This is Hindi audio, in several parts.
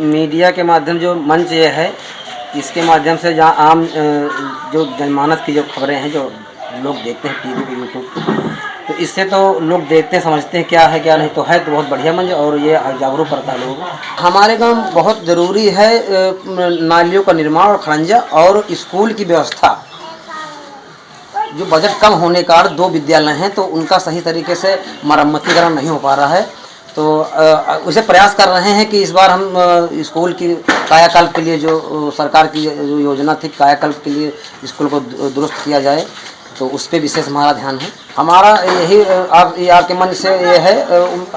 मीडिया के माध्यम जो मंच ये है, इसके माध्यम से जहाँ आम जो जनमानस की जो खबरें हैं जो लोग देखते हैं टीवी पे, यूट्यूब पे, तो इससे तो लोग देखते हैं, समझते हैं क्या है क्या नहीं, तो है तो बहुत बढ़िया मंच और ये जागरूक करता है लोगों को। हमारे गांव में बहुत ज़रूरी है नालियों का निर्माण और खड़ंजा और स्कूल की व्यवस्था। जो बजट कम होने के कारण 2 विद्यालय हैं तो उनका सही तरीके से मरम्मतीकरण नहीं हो पा रहा है, तो उसे प्रयास कर रहे हैं कि इस बार हम स्कूल की कायाकल्प के लिए जो सरकार की जो योजना थी कायाकल्प के लिए स्कूल को दुरुस्त किया जाए, तो उस पर विशेष हमारा ध्यान है। हमारा यही आपके मन से ये है,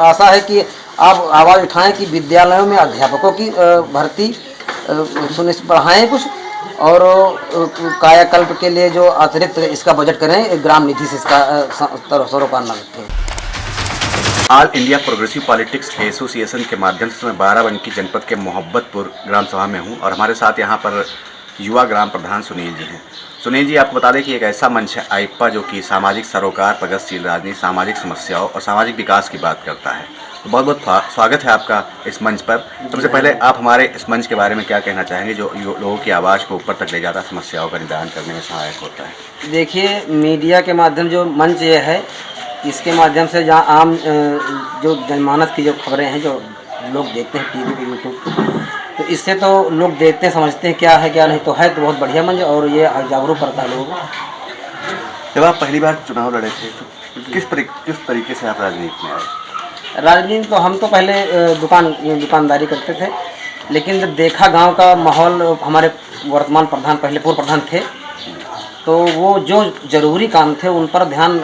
आशा है कि आप आवाज़ उठाएं कि विद्यालयों में अध्यापकों की भर्ती सुनिश्चित बढ़ाएँ कुछ, और कायाकल्प के लिए जो अतिरिक्त इसका बजट करें, ग्राम निधि से इसका सरोकार न रखें। All India progressive politics association के माध्यम से मैं बाराबंकी जनपद के मोहब्बतपुर ग्राम सभा में हूं और हमारे साथ यहां पर युवा ग्राम प्रधान सुनील जी हैं। सुनील जी, आपको बता दें कि एक ऐसा मंच है आईपा जो कि सामाजिक सरोकार, प्रगतिशील राजनीति, सामाजिक समस्याओं और सामाजिक विकास की बात करता है। तो बहुत बहुत स्वागत है आपका इस मंच पर। सबसे पहले आप हमारे इस मंच के बारे में क्या कहना चाहेंगे जो लोगों की आवाज़ को ऊपर तक ले जाता, समस्याओं का निदान करने में सहायक होता है? देखिए, मीडिया के माध्यम जो मंच ये है, इसके माध्यम से जहाँ आम जो जनमानस की जो खबरें हैं जो लोग देखते हैं टीवी पे, यूट्यूब पे, तो इससे तो लोग देखते हैं, समझते हैं क्या है क्या नहीं, तो है तो बहुत बढ़िया मंच और ये जागरूक करता है लोगों को। जब आप पहली बार चुनाव लड़े थे तो किस तरीके से आप राजनीति में आए? राजनीति तो हम तो पहले दुकानदारी करते थे, लेकिन जब देखा गांव का माहौल, हमारे वर्तमान प्रधान पहले पूर्व प्रधान थे, तो वो जो ज़रूरी काम थे उन पर ध्यान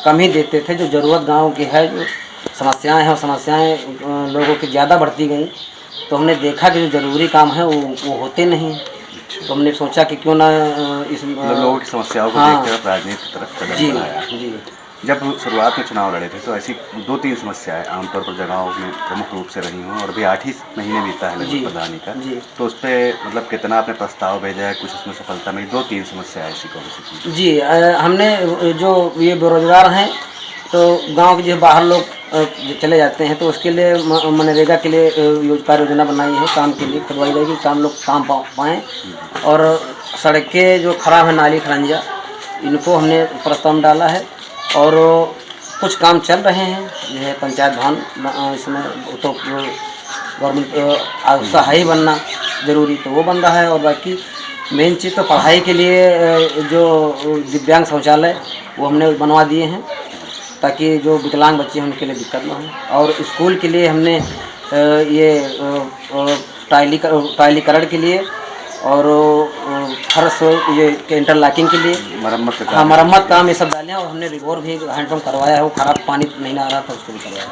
कम ही देते थे। जो ज़रूरत गांव की है, जो समस्याएं हैं, वो समस्याएं लोगों की ज़्यादा बढ़ती गई, तो हमने देखा कि जो ज़रूरी काम है वो होते नहीं, तो हमने सोचा कि क्यों ना इस लोगों की समस्याओं को देखते हुए राजनीति की तरफ कदम बढ़ाया। जी। जब शुरुआत में चुनाव लड़े थे तो ऐसी 2-3 समस्याएं आमतौर पर जगहों में प्रमुख रूप से रही हों और अभी 8 ही महीने बीता है लगभग प्रधानी का, तो उस पर मतलब कितना आपने प्रस्ताव भेजा है, कुछ उसमें सफलता मिली? 2-3 समस्या ऐसी कौन सी थी? जी, हमने जो ये बेरोजगार हैं तो गांव के जो बाहर लोग चले जाते हैं, तो उसके लिए मनरेगा के लिए कार्य योजना बनाई है, काम के लिए करवाई जाएगी, काम लोग काम पाएँ। और सड़कें जो खराब है, नाली खड़ंजा, इनको हमने प्रस्ताव में डाला है और कुछ काम चल रहे हैं। यह पंचायत भवन इसमें तो गवर्नमेंट उसका हाई बनना ज़रूरी, तो वो बन रहा है। और बाकी मेन चीज़ तो पढ़ाई के लिए जो दिव्यांग शौचालय वो हमने बनवा दिए हैं, ताकि जो विकलांग बच्चे हैं उनके लिए दिक्कत ना हो। और स्कूल के लिए हमने ये टाइलीकरण के लिए और फर्श ये इंटरलॉकिंग के लिए मरम्मत काम ये सब डाले हैं। और हमने रिगोर भी हैंडपम्प करवाया है, वो खराब पानी नहीं आ रहा था, उसको भी करवाया है।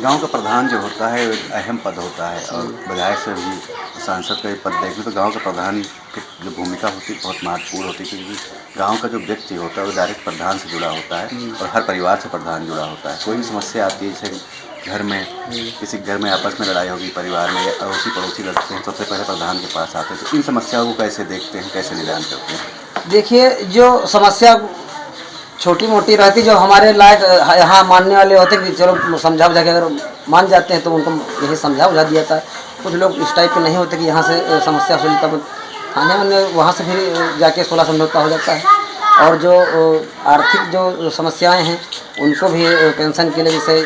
गांव का प्रधान जो होता है वो एक अहम पद होता है और विधायक से भी सांसद का पद देखें तो गांव के प्रधान की जो भूमिका होती है बहुत महत्वपूर्ण होती है, क्योंकि गांव का जो व्यक्ति होता है वो डायरेक्ट प्रधान से जुड़ा होता है और हर परिवार से प्रधान जुड़ा होता है। कोई भी समस्या आती है, जैसे घर में किसी घर में आपस में लड़ाई होगी, परिवार में अड़ोसी पड़ोसी लड़ते हैं, सबसे पहले प्रधान के पास आते हैं। तो इन समस्याओं को कैसे देखते हैं, कैसे निदान करते हैं? देखिए, जो समस्या छोटी मोटी रहती, जो हमारे लायक यहाँ मानने वाले होते कि चलो समझा बुझा के अगर मान जाते हैं तो उनको यही समझा बुझा दिया था। कुछ लोग इस टाइप के नहीं होते कि यहाँ से समस्या सुलझता, थाने में वहाँ से फिर जाके 16 समझौता हो जाता है। और जो आर्थिक जो समस्याएं हैं उनको भी पेंशन के लिए, जैसे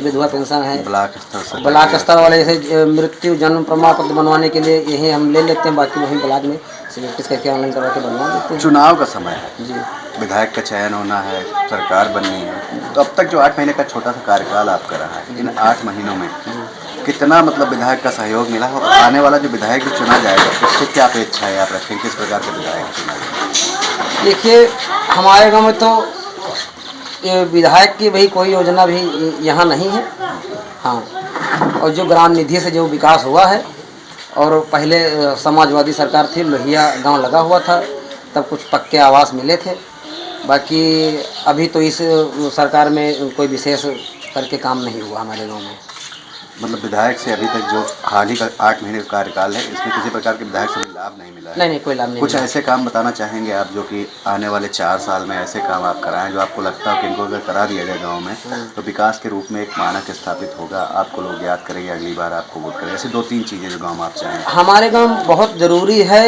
विधवा पेंशन है, ब्लॉक स्तर वाले, जैसे मृत्यु जन्म प्रमाण पत्र बनवाने के लिए यही हम ले लेते हैं, बाकी वहीं ब्लॉक में सिग्नेचर करके ऑनलाइन करवा के बनवा देते हैं। चुनाव का समय है जी, विधायक का चयन होना है, सरकार बननी है, तो अब तक जो 8 महीने का छोटा सा कार्यकाल आपका रहा है, इन 8 महीनों में कितना मतलब विधायक का सहयोग मिला और आने वाला जो विधायक भी चुना जाएगा उससे क्या अपेक्षाएं आप रखें, किस प्रकार के विधायक चुना जाए? देखिए, हमारे गांव में तो ये विधायक की भाई कोई योजना भी यहाँ नहीं है। हाँ, और जो ग्राम निधि से जो विकास हुआ है, और पहले समाजवादी सरकार थी, लोहिया गांव लगा हुआ था, तब कुछ पक्के आवास मिले थे। बाकी अभी तो इस सरकार में कोई विशेष करके काम नहीं हुआ हमारे गांव में। मतलब विधायक से अभी तक जो हाल ही का 8 महीने का कार्यकाल है, इसमें किसी प्रकार के विधायक से लाभ नहीं मिला है। नहीं कोई लाभ नहीं कुछ मिला। ऐसे काम बताना चाहेंगे आप जो कि आने वाले 4 साल में ऐसे काम आप कराएं जो आपको लगता हो कि इनको अगर करा दिया जाए गांव में तो विकास के रूप में एक मानक स्थापित होगा, आपको लोग याद करेंगे, अगली बार आपको वोट करेंगे। ऐसी 2-3 चीज़ें जो गाँव में आप चाहें। हमारे गांव में बहुत ज़रूरी है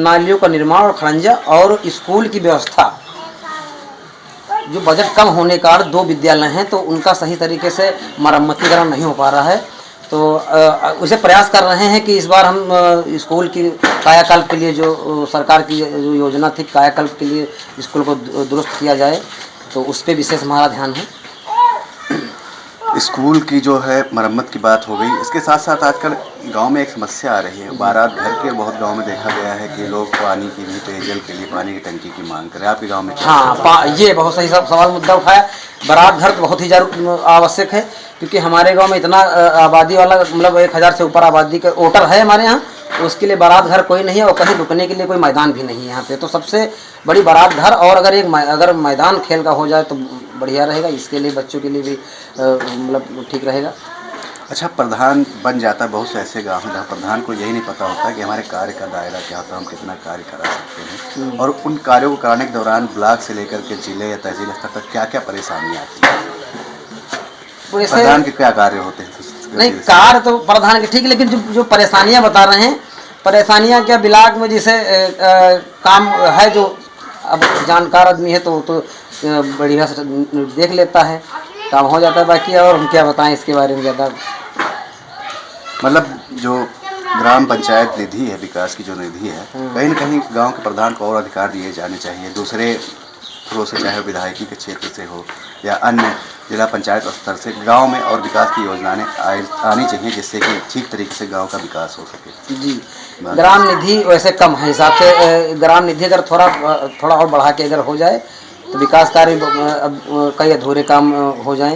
नालियों का निर्माण और खड़ंजा और स्कूल की व्यवस्था। जो बजट कम होने के कारण 2 विद्यालय हैं तो उनका सही तरीके से मरम्मतीकरण नहीं हो पा रहा है। तो उसे प्रयास कर रहे हैं कि इस बार हम स्कूल की कायाकल्प के लिए जो सरकार की जो योजना थी कायाकल्प के लिए स्कूल को दुरुस्त किया जाए, तो उस पर विशेष हमारा ध्यान है। स्कूल की जो है मरम्मत की बात हो गई, इसके साथ साथ आजकल गांव में एक समस्या आ रही है। बारात घर के बहुत गांव में देखा गया है कि लोग पानी के लिए, पेयजल के लिए पानी की टंकी की मांग करें। आपके गांव में क्या? हाँ, ये बहुत सही सवाल मुद्दा उठाया। बारात घर तो बहुत ही आवश्यक है, क्योंकि हमारे गांव में इतना आबादी वाला मतलब 1000 से ऊपर आबादी का वोटर है हमारे यहाँ, उसके लिए बारात घर कोई नहीं है और कहीं रुकने के लिए कोई मैदान भी नहीं है यहाँ पे। तो सबसे बड़ी बारात घर, और अगर मैदान खेल का हो जाए तो बढ़िया रहेगा, इसके लिए बच्चों के लिए भी मतलब ठीक रहेगा। अच्छा, प्रधान बन जाता है बहुत से ऐसे गाँव हैं जहाँ प्रधान को यही नहीं पता होता कि हमारे कार्य का दायरा क्या होता है, हम कितना कार्य करा सकते हैं, और उन कार्यों को कराने के दौरान ब्लॉक से लेकर के जिले या तहसील स्तर तक क्या क्या परेशानियाँ आती हैं? प्रधान के क्या कार्य होते हैं? नहीं, कार्य तो प्रधान के ठीक है, लेकिन जो परेशानियां बता रहे हैं, परेशानियां क्या ब्लॉक में जैसे काम है, जो अब जानकार आदमी है तो बढ़िया से देख लेता है, काम हो जाता है। बाकी और हम क्या बताएं इसके बारे में ज़्यादा। मतलब जो ग्राम पंचायत निधि है, विकास की जो निधि है, कहीं न कहीं गांव के प्रधान को और अधिकार दिए जाने चाहिए दूसरे स्रोत से, चाहे विधायकी के क्षेत्र से हो या अन्य जिला पंचायत स्तर से। गांव में और विकास की योजनाएं आनी चाहिए जिससे कि ठीक तरीके से गांव का विकास हो सके। जी, ग्राम निधि वैसे कम है हिसाब से। ग्राम निधि अगर थोड़ा और बढ़ा के अगर हो जाए तो विकास कार्य कई अधूरे काम हो जाएं।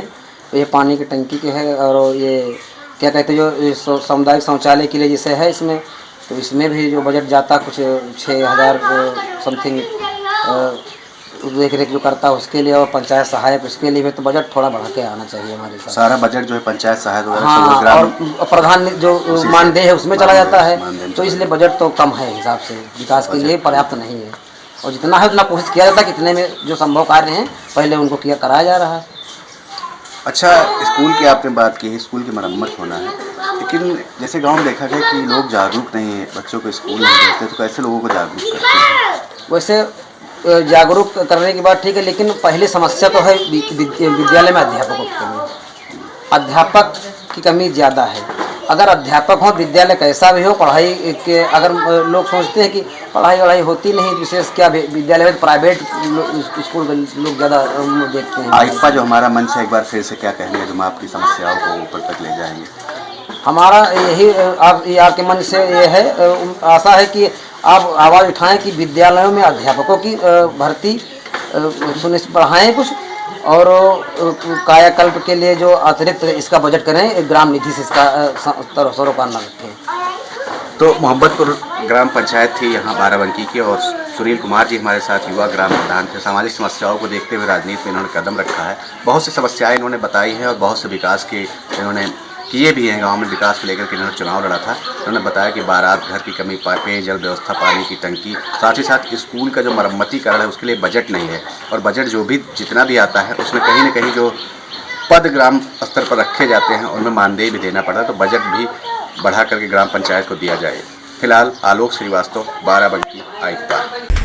तो ये पानी की टंकी के है, और ये क्या कहते हैं जो सामुदायिक शौचालय के लिए जैसे है इसमें, तो इसमें भी जो बजट जाता कुछ 6000 समथिंग देख रेख जो करता है उसके लिए, और पंचायत सहायक उसके लिए भी, तो बजट थोड़ा बढ़ा के आना चाहिए हमारे साथ। सारा बजट जो है पंचायत सहायक वगैरह, हाँ, और प्रधान जो मानदेय है उसमें चला जाता है, तो इसलिए बजट तो कम है हिसाब से, विकास के लिए पर्याप्त नहीं है। और जितना है उतना कोशिश किया जाता है, कितने में जो संभव कार्य हैं पहले उनको कराया जा रहा है। अच्छा, स्कूल की आपने बात की है, स्कूल की मरम्मत होना है, लेकिन जैसे गांव में देखा गया कि लोग जागरूक नहीं है, बच्चों को स्कूल नहीं भेजते, तो कैसे लोगों को जागरूक करते हैं? वैसे जागरूक करने की बात ठीक है, लेकिन पहली समस्या तो है विद्यालय में अध्यापकों की कमी। अध्यापक की कमी ज़्यादा है। अगर अध्यापक हो, विद्यालय कैसा भी हो, पढ़ाई के अगर लोग सोचते हैं कि पढ़ाई वढ़ाई होती नहीं, विशेष क्या विद्यालय में प्राइवेट स्कूल लोग ज़्यादा देखते हैं। आइफा जो हमारा मंच है, एक बार फिर से क्या कहेंगे जो हम आपकी समस्याओं को ऊपर तक ले जाएंगे? हमारा यही आपके मन से ये है, आशा है कि आप आवाज़ उठाएं कि विद्यालयों में अध्यापकों की भर्ती सुनिश्चित बढ़ाएं कुछ, और कायाकल्प के लिए जो अतिरिक्त इसका बजट करें, ग्राम निधि से इसका सरोकार न रखें। तो मोहम्मदपुर ग्राम पंचायत थी यहाँ बाराबंकी की, और सुनील कुमार जी हमारे साथ युवा ग्राम प्रधान थे। सामाजिक समस्याओं को देखते हुए राजनीति में इन्होंने कदम रखा है, बहुत सी समस्याएं इन्होंने बताई हैं और बहुत से विकास के इन्होंने किए भी हैं। गांव में विकास को लेकर के इन्होंने चुनाव लड़ा था। इन्होंने बताया कि बारात घर की कमी, पेयजल व्यवस्था, पानी की टंकी, साथ ही साथ स्कूल का जो मरम्मतीकरण है उसके लिए बजट नहीं है, और बजट जो भी जितना भी आता है उसमें कहीं न कहीं जो पद ग्राम स्तर पर रखे जाते हैं उनमें मानदेय भी देना पड़ता है, तो बजट भी बढ़ा करके ग्राम पंचायत को दिया जाए। फिलहाल आलोक श्रीवास्तव, बाराबंकी, आयुक्त।